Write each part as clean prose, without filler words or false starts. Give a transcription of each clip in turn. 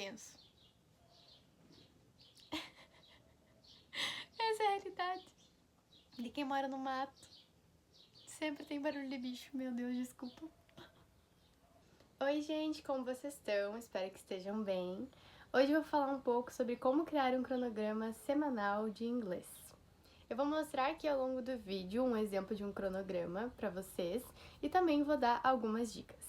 tenso. Essa é a realidade de quem mora no mato. Sempre tem barulho de bicho, meu Deus, desculpa. Oi gente, como vocês estão? Espero que estejam bem. Hoje eu vou falar um pouco sobre como criar um cronograma semanal de inglês. Eu vou mostrar aqui ao longo do vídeo um exemplo de um cronograma para vocês e também vou dar algumas dicas.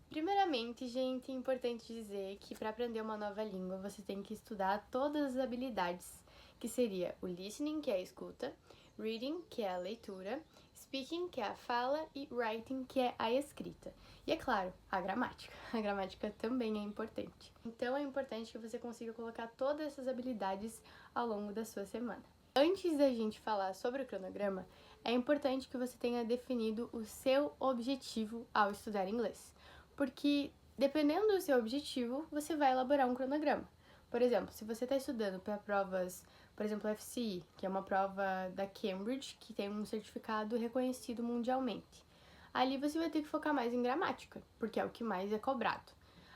Primeiramente, gente, é importante dizer que para aprender uma nova língua você tem que estudar todas as habilidades, que seria o listening, que é a escuta, reading, que é a leitura, speaking, que é a fala, e writing, que é a escrita. E é claro, a gramática. A gramática também é importante. Então é importante que você consiga colocar todas essas habilidades ao longo da sua semana. Antes da gente falar sobre o cronograma, é importante que você tenha definido o seu objetivo ao estudar inglês. Porque, dependendo do seu objetivo, você vai elaborar um cronograma. Por exemplo, se você está estudando para provas, por exemplo, FCE, que é uma prova da Cambridge, que tem um certificado reconhecido mundialmente. Ali você vai ter que focar mais em gramática, porque é o que mais é cobrado.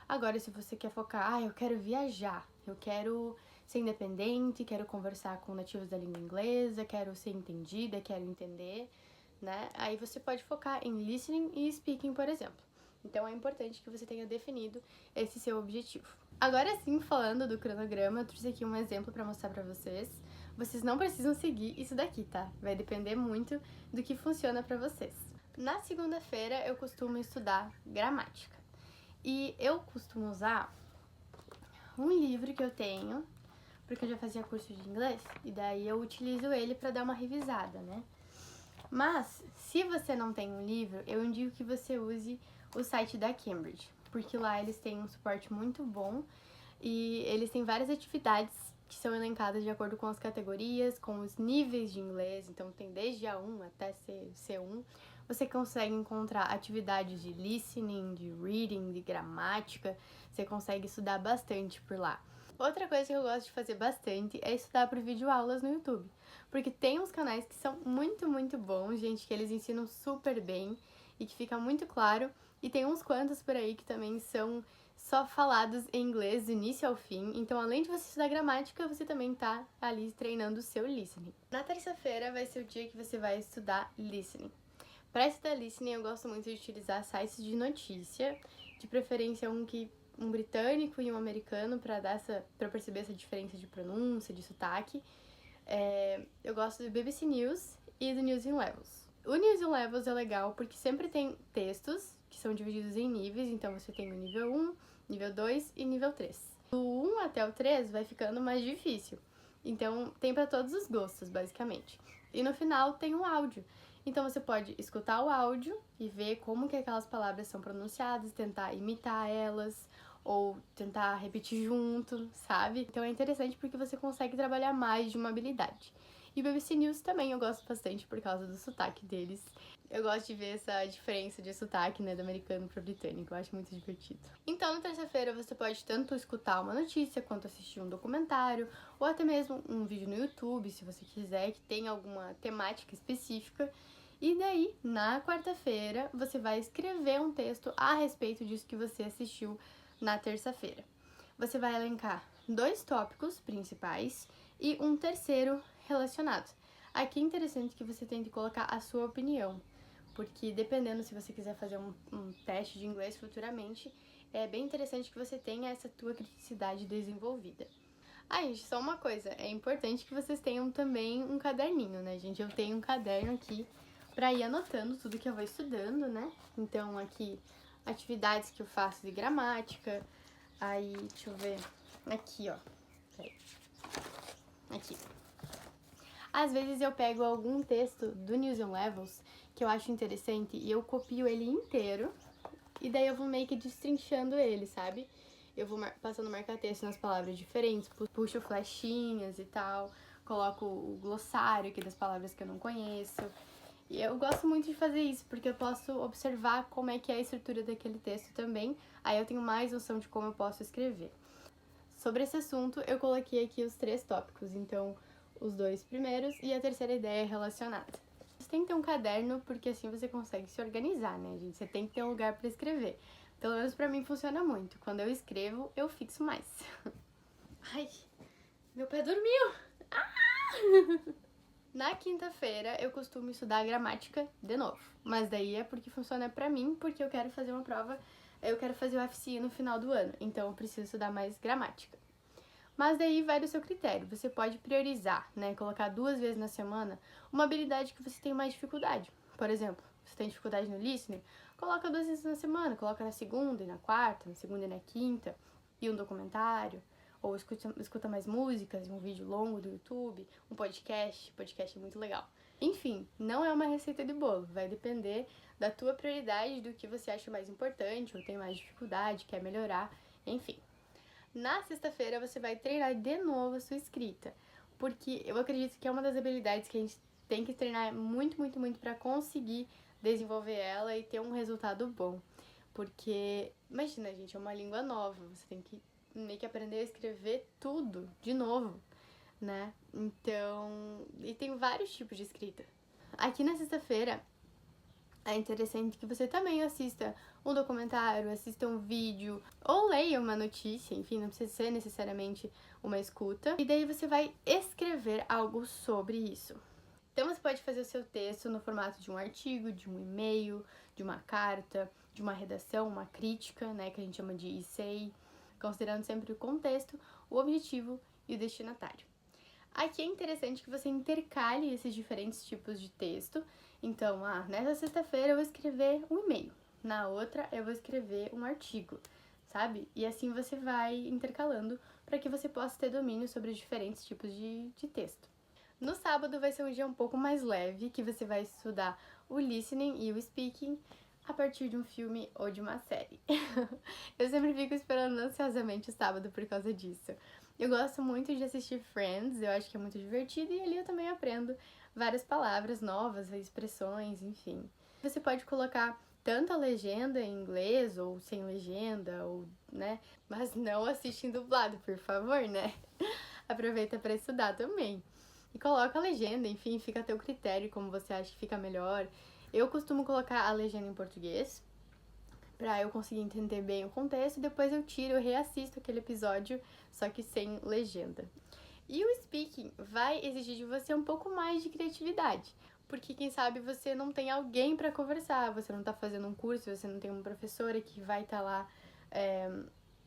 Agora, se você quer focar, eu quero viajar, eu quero ser independente, quero conversar com nativos da língua inglesa, quero ser entendida, quero entender, né? Aí você pode focar em listening e speaking, por exemplo. Então é importante que você tenha definido esse seu objetivo. Agora sim, falando do cronograma, eu trouxe aqui um exemplo para mostrar para vocês. Vocês não precisam seguir isso daqui, tá? Vai depender muito do que funciona para vocês. Na segunda-feira eu costumo estudar gramática. E eu costumo usar um livro que eu tenho, porque eu já fazia curso de inglês, e daí eu utilizo ele para dar uma revisada, né? Mas, se você não tem um livro, eu indico que você use o site da Cambridge, porque lá eles têm um suporte muito bom e eles têm várias atividades que são elencadas de acordo com as categorias, com os níveis de inglês, então tem desde A1 até C1. Você consegue encontrar atividades de listening, de reading, de gramática, você consegue estudar bastante por lá. Outra coisa que eu gosto de fazer bastante é estudar por videoaulas no YouTube, porque tem uns canais que são muito bons, gente, que eles ensinam super bem e que fica muito claro, e tem uns quantos por aí que também são só falados em inglês do início ao fim, então além de você estudar gramática, você também tá ali treinando o seu listening. Na terça-feira vai ser o dia que você vai estudar listening. Para estudar listening, eu gosto muito de utilizar sites de notícia, de preferência um britânico e um americano, para perceber essa diferença de pronúncia, de sotaque. Eu gosto do BBC News e do News in Levels. O News in Levels é legal porque sempre tem textos que são divididos em níveis, então você tem o nível 1, nível 2 e nível 3. Do 1 até o 3 vai ficando mais difícil, então tem para todos os gostos, basicamente. E no final tem um áudio, então você pode escutar o áudio e ver como que aquelas palavras são pronunciadas, tentar imitar elas, ou tentar repetir junto, sabe? Então é interessante porque você consegue trabalhar mais de uma habilidade. E o BBC News também eu gosto bastante por causa do sotaque deles. Eu gosto de ver essa diferença de sotaque, né, do americano para o britânico, eu acho muito divertido. Então, na terça-feira, você pode tanto escutar uma notícia, quanto assistir um documentário, ou até mesmo um vídeo no YouTube, se você quiser, que tenha alguma temática específica. E daí, na quarta-feira, você vai escrever um texto a respeito disso que você assistiu na terça-feira. Você vai elencar 2 tópicos principais e um terceiro relacionado. Aqui é interessante que você tente colocar a sua opinião, porque dependendo se você quiser fazer um teste de inglês futuramente, é bem interessante que você tenha essa tua criticidade desenvolvida. Gente, só uma coisa, é importante que vocês tenham também um caderninho, né, gente? Eu tenho um caderno aqui para ir anotando tudo que eu vou estudando, né? Então, aqui, atividades que eu faço de gramática. Aí, deixa eu ver. Aqui, ó. Peraí. Aqui. Às vezes eu pego algum texto do News in Levels que eu acho interessante e eu copio ele inteiro. E daí eu vou meio que destrinchando ele, sabe? Eu vou passando marca-texto nas palavras diferentes, puxo flechinhas e tal, coloco o glossário aqui das palavras que eu não conheço. E eu gosto muito de fazer isso, porque eu posso observar como é que é a estrutura daquele texto também, aí eu tenho mais noção de como eu posso escrever. Sobre esse assunto, eu coloquei aqui os 3 tópicos, então os 2 primeiros e a terceira ideia relacionada. Os tem que ter um caderno, porque assim você consegue se organizar, né, gente? Você tem que ter um lugar pra escrever. Pelo menos pra mim funciona muito. Quando eu escrevo, eu fixo mais. Ai, meu pé dormiu! Na quinta-feira, eu costumo estudar gramática de novo. Mas daí é porque funciona pra mim, porque eu quero fazer uma prova, eu quero fazer o FCI no final do ano. Então eu preciso estudar mais gramática. Mas daí vai do seu critério. Você pode priorizar, né? Colocar 2 vezes na semana uma habilidade que você tem mais dificuldade. Por exemplo, você tem dificuldade no listening, coloca 2 vezes na semana. Coloca na segunda e na quarta, na segunda e na quinta. E um documentário. Ou escuta mais músicas, um vídeo longo do YouTube, um podcast. Podcast é muito legal. Enfim, não é uma receita de bolo. Vai depender da tua prioridade, do que você acha mais importante, ou tem mais dificuldade, quer melhorar, enfim. Na sexta-feira você vai treinar de novo a sua escrita, porque eu acredito que é uma das habilidades que a gente tem que treinar muito, muito, muito para conseguir desenvolver ela e ter um resultado bom. Porque, imagina, gente, é uma língua nova, você tem que meio que aprender a escrever tudo de novo, né? Então, e tem vários tipos de escrita. Aqui na sexta-feira é interessante que você também assista um documentário, assista um vídeo ou leia uma notícia, enfim, não precisa ser necessariamente uma escuta. E daí você vai escrever algo sobre isso. Então você pode fazer o seu texto no formato de um artigo, de um e-mail, de uma carta, de uma redação, uma crítica, né, que a gente chama de essay, considerando sempre o contexto, o objetivo e o destinatário. Aqui é interessante que você intercale esses diferentes tipos de texto. Então, nessa sexta-feira eu vou escrever um e-mail, na outra eu vou escrever um artigo, sabe? E assim você vai intercalando para que você possa ter domínio sobre os diferentes tipos de texto. No sábado vai ser um dia um pouco mais leve, que você vai estudar o listening e o speaking a partir de um filme ou de uma série. Eu sempre fico esperando ansiosamente o sábado por causa disso. Eu gosto muito de assistir Friends, eu acho que é muito divertido e ali eu também aprendo várias palavras novas, expressões, enfim. Você pode colocar tanto a legenda em inglês ou sem legenda, ou, né? Mas não assiste em dublado, por favor, né? Aproveita para estudar também. E coloca a legenda, enfim, fica a teu critério, como você acha que fica melhor. Eu costumo colocar a legenda em português, pra eu conseguir entender bem o contexto, e depois eu tiro, eu reassisto aquele episódio, só que sem legenda. E o speaking vai exigir de você um pouco mais de criatividade, porque quem sabe você não tem alguém para conversar, você não tá fazendo um curso, você não tem uma professora que vai estar lá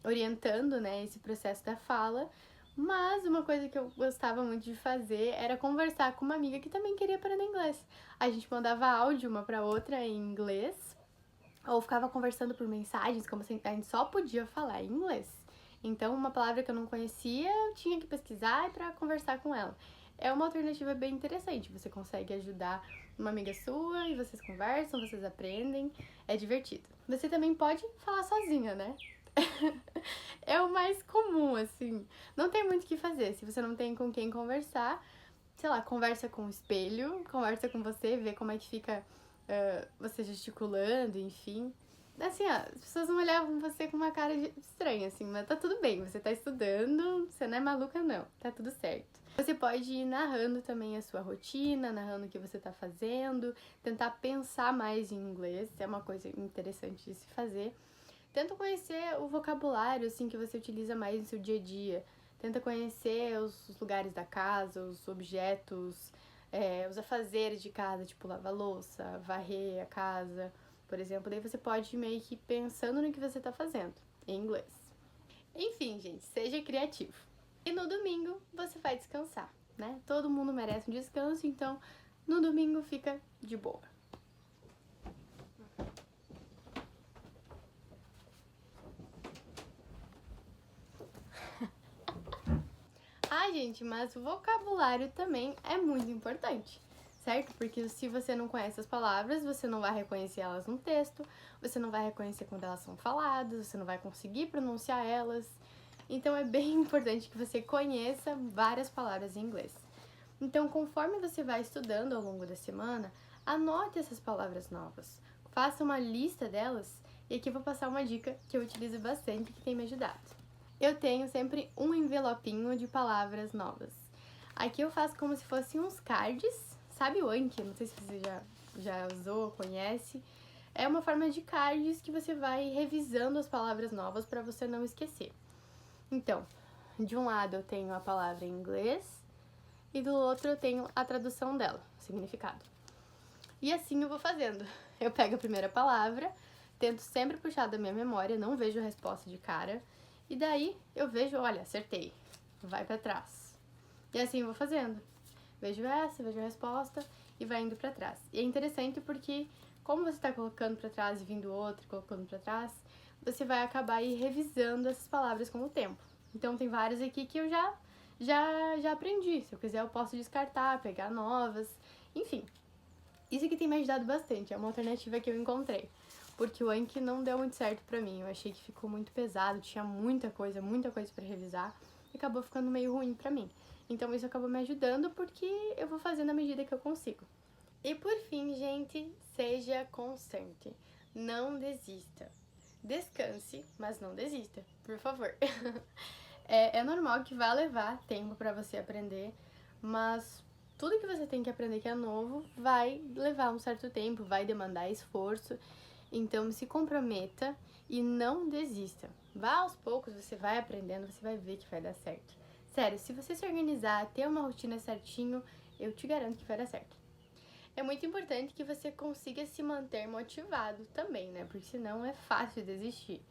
orientando, né, esse processo da fala. Mas uma coisa que eu gostava muito de fazer era conversar com uma amiga que também queria aprender inglês. A gente mandava áudio uma pra outra em inglês, ou ficava conversando por mensagens, como se a gente só podia falar em inglês. Então, uma palavra que eu não conhecia, eu tinha que pesquisar para conversar com ela. É uma alternativa bem interessante, você consegue ajudar uma amiga sua e vocês conversam, vocês aprendem, é divertido. Você também pode falar sozinha, né? É o mais comum, assim. Não tem muito o que fazer. Se você não tem com quem conversar, sei lá, conversa com o espelho, conversa com você, vê como é que fica você gesticulando, enfim. Assim, as pessoas não olhavam você com uma cara estranha, assim, mas tá tudo bem, você tá estudando, você não é maluca, não, tá tudo certo. Você pode ir narrando também a sua rotina, narrando o que você tá fazendo, tentar pensar mais em inglês, é uma coisa interessante de se fazer. Tenta conhecer o vocabulário, assim, que você utiliza mais no seu dia a dia. Tenta conhecer os lugares da casa, os objetos, os afazeres de casa, tipo lavar louça, varrer a casa, por exemplo. Daí você pode ir meio que pensando no que você tá fazendo, em inglês. Enfim, gente, seja criativo. E no domingo você vai descansar, né? Todo mundo merece um descanso, então no domingo fica de boa. Gente, mas o vocabulário também é muito importante, certo? Porque se você não conhece as palavras, você não vai reconhecer elas no texto, você não vai reconhecer quando elas são faladas, você não vai conseguir pronunciar elas. Então é bem importante que você conheça várias palavras em inglês. Então, conforme você vai estudando ao longo da semana, anote essas palavras novas, faça uma lista delas, e aqui eu vou passar uma dica que eu utilizo bastante que tem me ajudado. Eu tenho sempre um envelopinho de palavras novas. Aqui eu faço como se fossem uns cards, Sabe o Anki? Não sei se você já usou, conhece. É uma forma de cards que você vai revisando as palavras novas para você não esquecer. Então, de um lado eu tenho a palavra em inglês e do outro eu tenho a tradução dela, o significado. E assim eu vou fazendo. Eu pego a primeira palavra, tento sempre puxar da minha memória, não vejo a resposta de cara, e daí eu vejo, olha, acertei, vai pra trás. E assim eu vou fazendo. Vejo essa, vejo a resposta e vai indo pra trás. E é interessante porque, como você tá colocando pra trás e vindo outro, colocando pra trás, você vai acabar aí revisando essas palavras com o tempo. Então tem várias aqui que eu já aprendi. Se eu quiser eu posso descartar, pegar novas, enfim. Isso aqui tem me ajudado bastante, é uma alternativa que eu encontrei. Porque o Anki não deu muito certo pra mim, eu achei que ficou muito pesado, tinha muita coisa pra revisar, e acabou ficando meio ruim pra mim. Então isso acabou me ajudando porque eu vou fazendo à medida que eu consigo. E por fim, gente, seja constante. Não desista. Descanse, mas não desista, por favor. É normal que vá levar tempo pra você aprender, mas tudo que você tem que aprender que é novo vai levar um certo tempo, vai demandar esforço. Então se comprometa e não desista. Vá aos poucos, você vai aprendendo, você vai ver que vai dar certo. Sério, se você se organizar, ter uma rotina certinho, eu te garanto que vai dar certo. É muito importante que você consiga se manter motivado também, né? Porque senão é fácil desistir.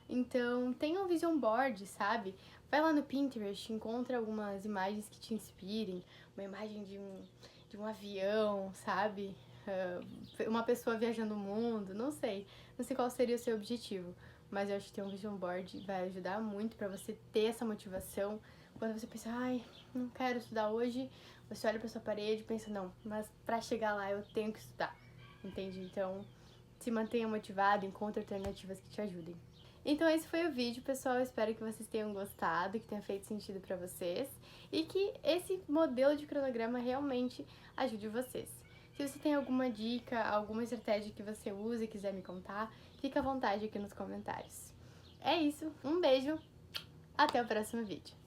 Então, tenha um vision board, sabe? Vai lá no Pinterest, encontra algumas imagens que te inspirem, uma imagem de um avião, sabe? Uma pessoa viajando o mundo, não sei. Não sei qual seria o seu objetivo, mas eu acho que ter um vision board vai ajudar muito pra você ter essa motivação. Quando você pensa, ai, não quero estudar hoje, você olha pra sua parede e pensa, não, mas pra chegar lá eu tenho que estudar, entende? Então, se mantenha motivado, encontre alternativas que te ajudem. Então esse foi o vídeo, pessoal, eu espero que vocês tenham gostado, que tenha feito sentido pra vocês e que esse modelo de cronograma realmente ajude vocês. Se você tem alguma dica, alguma estratégia que você usa e quiser me contar, fica à vontade aqui nos comentários. É isso, um beijo, até o próximo vídeo.